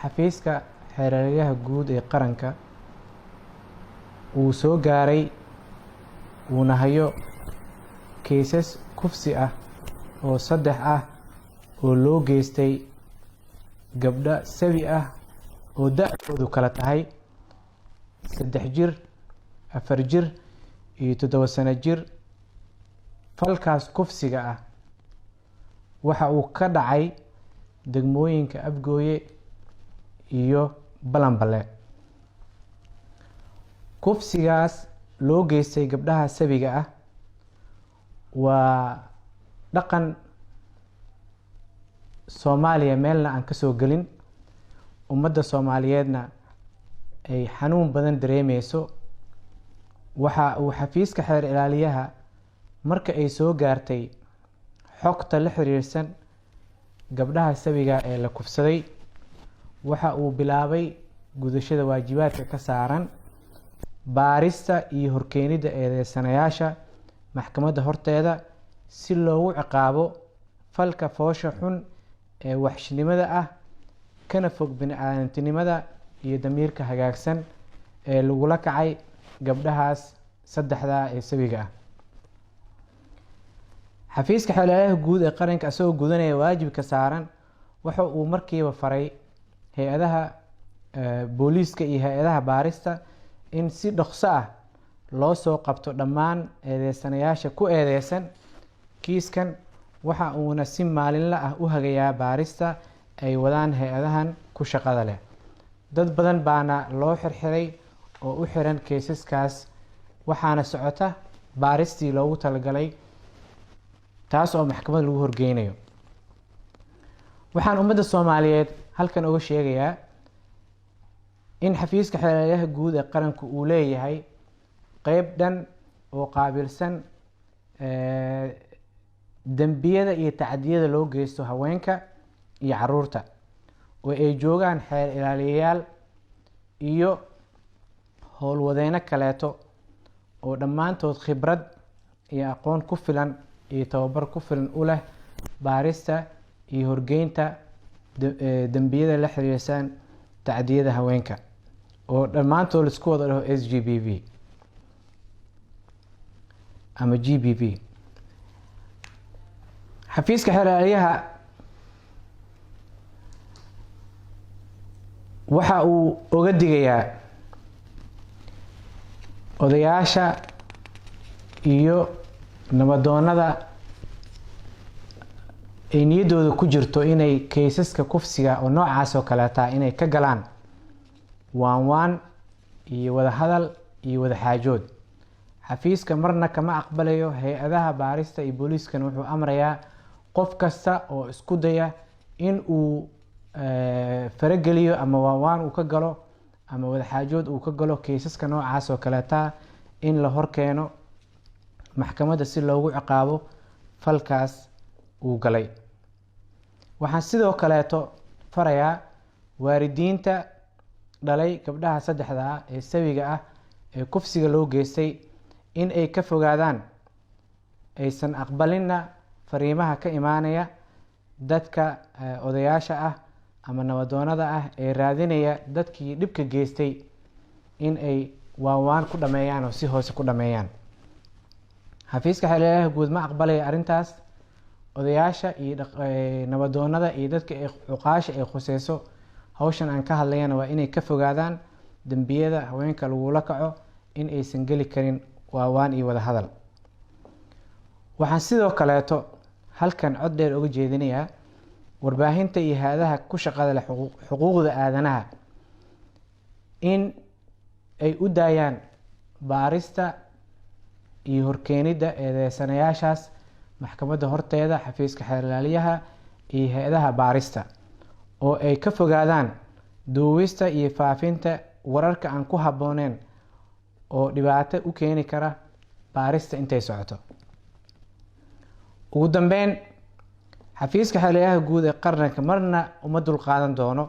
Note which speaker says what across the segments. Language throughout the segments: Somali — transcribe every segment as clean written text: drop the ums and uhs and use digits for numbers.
Speaker 1: xafiiska xeeraryaha guud ee qaranka uu soo gaaray uuna hayo keysas kufsi ah oo 3 ah oo loo geystay gabdho sabi ah oo da'doodu kala tahay 3 jir 4 jir iyo 7 sano jir. falkaas kufsiga ah waxa uu ka dhacay degmooyinka Abgooye iyo Balanbale. kufsigaas loo geystay gabdhaha sabiga ah waa dhaqan Soomaaliya meelna aan ka soo gelin, ummadda Soomaaliyeedna ay xanuun badan dareemayso. waxa uu xafiiska xeer ilaaliyaha marka ay soo gaartay xogta la xiriirsan gabdhaha sabiga ee la kufsaday, waxa uu bilaabay gudashada waajibaadka ka saaran baarista iyo horkeenida eedeysanayaasha maxkamadda horteeda si loogu ciqaabo falka foosha xun ee waxshinimada ah kana fog bini'aadantinimada iyo damiirka hagaagsan ee lagula kacay gabdhahaas 3 ee sabiga ah. xafiiska xeeraryaha guud ee qaranka asagoo gudanaya waajibka saaran waxa uu markiiba faray hay-adaha booliiska iyo hay-adaha baarista in si dhaqso ah loo soo qabto dhammaan eedeysanayaasha ku eedeysan kiiskan. waxa uuna si maalinle ah u hagayaa baarista ay wadaan hay-adahan ku shaqada leh. dad badan baana loo xirxiray oo u xiran keysaskaas, waxaana socota baaristii loogu talagalay taas oo maxkamad lagu horgeynayo. waxaan ummadda Soomaaliyeed halkan uga sheegayaa in xafiiska xeeraryaha guud ee qaranku uu leeyahay qeyb dhan oo qaabilsan dambiyada iyo tacdiyada loo geysto haweenka iyo caruurta, oo ay joogaan xeer ilaaliyayaal iyo howlwadeeno kaleeto oo dhammaantood khibrad iyo aqoon ku filan iyo tababar ku filan u leh baarista iyo horgeynta dambiyada la xiriirsan tacdiyada haweenka, oo dhammaantood la isku wada dhaho SGBV ama GBV. xafiiska xeeraryaha waxa uu uga digayaa odayaasha iyo nabadoonada ay niyadooda ku jirto inay keysaska kufsiga oo noocaas oo kaleeta inay ka galaan waan iyo wada hadal iyo wada xaajood. xafiiska marna kama aqbalayo hay-adaha baarista iyo booliiskana wuxuu amrayaa qof kasta oo isku daya in uu farageliyo ama waan uu ka galo ama wada xaajood uu ka galo keysaska noocaas oo kaleeta in la horkeeno maxkamadda si loogu ciqaabo falkaas uu galay. waxaan sidoo kaleeto farayaa waalidiinta dhalay gabdhaha 3 ee sawiga ah ee kufsiga loo geystay in ay ka fogaadaan, aysan aqbalinna fariimaha ka imaanaya dadka odayaasha ah ama nabadoonada ah ee raadinaya dadkii dhibka geystay in ay waan ku dhameeyaan oo si hoose ku dhameeyaan. xafiiska xeeraryaha guud ma aqbalaya arrintaas. odayaasha iyo nabadoonada iyo dadka cuqaasha ay khuseyso hawshan aan ka hadlayana waa inay ka fogaadaan dambiyada haweenka lagula kaco, in aysan geli karin waan iyo wada hadal. waxaan sidoo kaleeto halkan cod dheer uga jeedinayaa warbaahinta iyo hay-adaha ku shaqada leh xuquuqda aadanaha in ay u daayaan baarista iyo horkeenida eedeysanayaashaas maxkamadda horteeda, xafiiska xeer ilaaliyaha iyo hay-adaha baarista, oo ay ka fogaadaan duubista iyo faafinta wararka aan ku habbooneyn oo dhibaato u keeni kara baarista intay socoto. ugu dambeyn, xafiiska xeeraryaha guud ee qaranka marna uma dulqaadan doono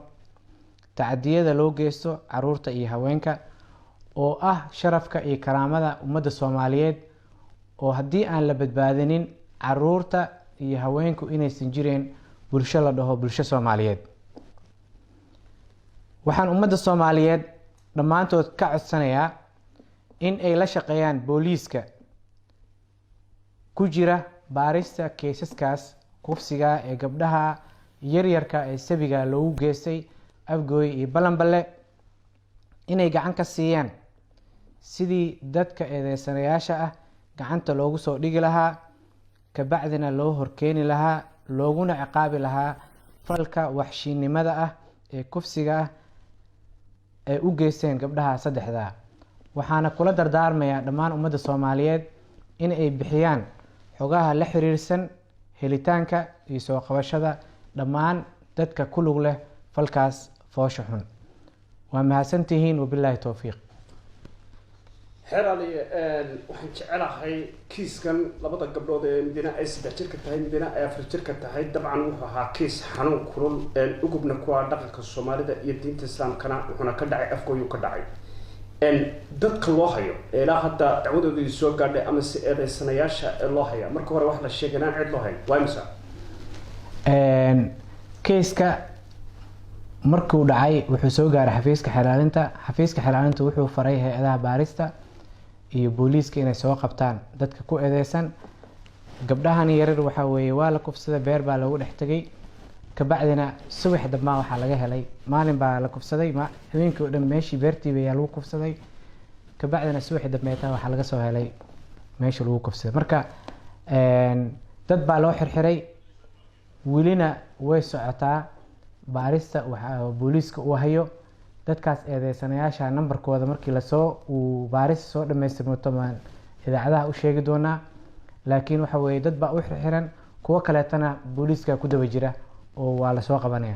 Speaker 1: tacdiyada loo geysto caruurta iyo haweenka oo ah sharafka iyo karaamada ummadda Soomaaliyeed, oo haddii aan la badbaadinin caruurta iyo haweenku inaysan jireen bulsho la dhaho bulsho Soomaaliyeed. waxaan ummadda Soomaaliyeed dhammaantood ka codsanayaa in ay la shaqeeyaan booliiska ku jira baarista kiisaskaas kufsiga ee gabdhaha yaryarka ee sabiga loogu geystay Afgooy iyo Balanbale, inay gacan ka siiyaan sidii dadka eedeysanayaasha ah gacanta loogu soo dhigi lahaa, ka bacdina loo horkeeni lahaa, looguna ciqaabi lahaa falka waxshiinimada ah ee kufsiga ah ee u geysteen gabdhaha saddexda. waxaana kula dardaarmayaa dhammaan ummadda Soomaaliyeed in ay bixiyaan xogaha la xiriirsan helitaanka iyo soo qabashada dhammaan dadka ku lug leh falkaas foosha xun. waa mahadsantihiin, wabilaahi towfiiq.
Speaker 2: xeer ali waxaan jecelahay kiiskan labada gabdhood ee midna ay 3 jirka tahay midna ay 4 jirka tahay dabcan wuxuu ahaa kiis xanuun kulul ugubna ku ah dhaqanka Soomaalida iyo diinta Islaamkana wuxuuna ka dhacay Afgooy ka dhacay dadka loo hayo ilaa hadda dacwadoodii soo gaadhay ama si eedeysanayaasha loo haya marka hore wax la sheeganaa cid loo hayo waa imisa
Speaker 1: kiiska markuu dhacay wuxuu soo gaaray xafiiska xilaalinta wuxuu faray hay'adaha baarista iyo booliiska inay soo qabtaan dadka ku eedeysan. gabdhahan yaryar waxa weeye waa la kufsaday, beer baa lagu dhex tagay, ka bacdina subax dambaa waxaa laga helay maalin baa la kufsaday, habeenkii oo dhan meeshii beertii ayaa lagu kufsaday, ka bacdina subax dambeeta waxaa laga soo helay meeshii lagu kufsaday. marka dad baa loo xirxiray, welina way socotaa baarista waxa booliiska uu hayo dadkaas eedeysanayaasha nambarkooda markii la soo baarista soo dhameystirmo toban idaacadaha u sheegi doonaa. laakiin waxa weeye dad baa u xirxiran, kuwa kaleetana booliiska ku daba jira oo waa la soo qabanaya.